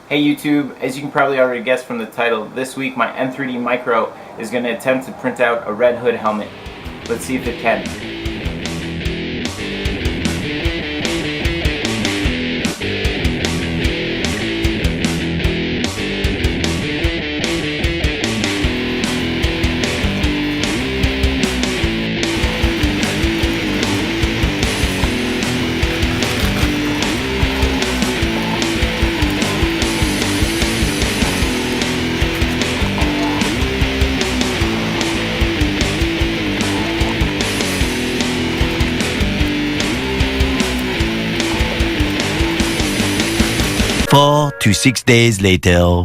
Hey YouTube, as you can probably already guess from the title, this week my M3D Micro is going to attempt to print out a Red Hood helmet. Let's see if it can. Four to 6 days later.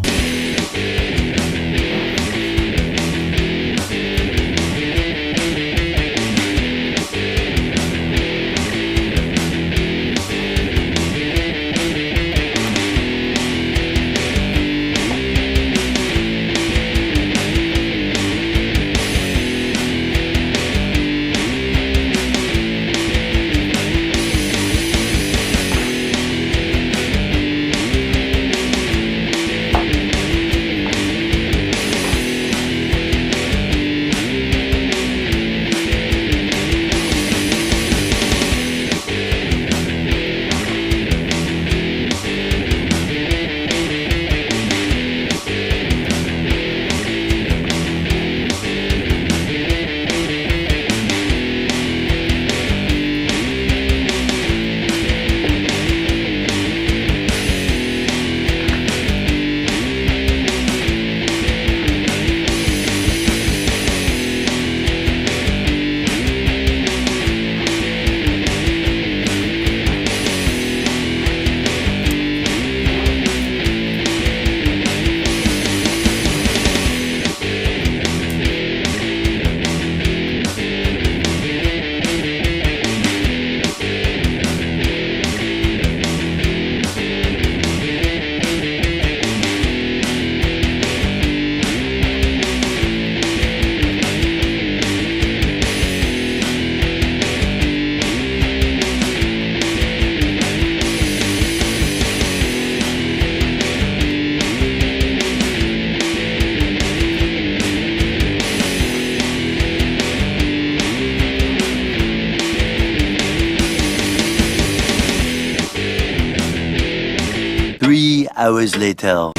Three hours later.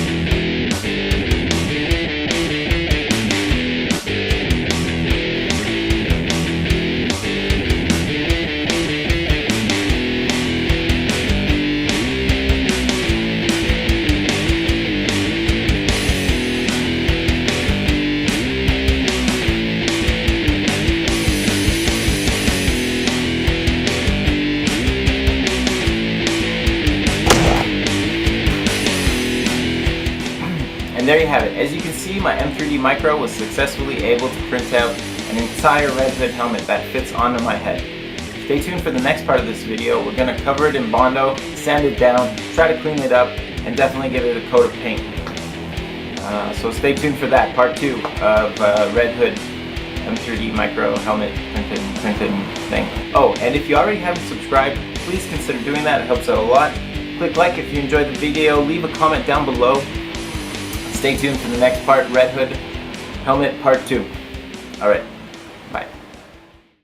And there you have it. As you can see, my M3D Micro was successfully able to print out an entire Red Hood helmet that fits onto my head. Stay tuned for the next part of this video. We're going to cover it in Bondo, sand it down, try to clean it up, and definitely give it a coat of paint. So stay tuned for that, part 2 of Red Hood M3D Micro helmet printing thing. Oh, and if you already haven't subscribed, please consider doing that. It helps out a lot. Click like if you enjoyed the video. Leave a comment down below. Stay tuned for the next part, Red Hood helmet part 2. Alright.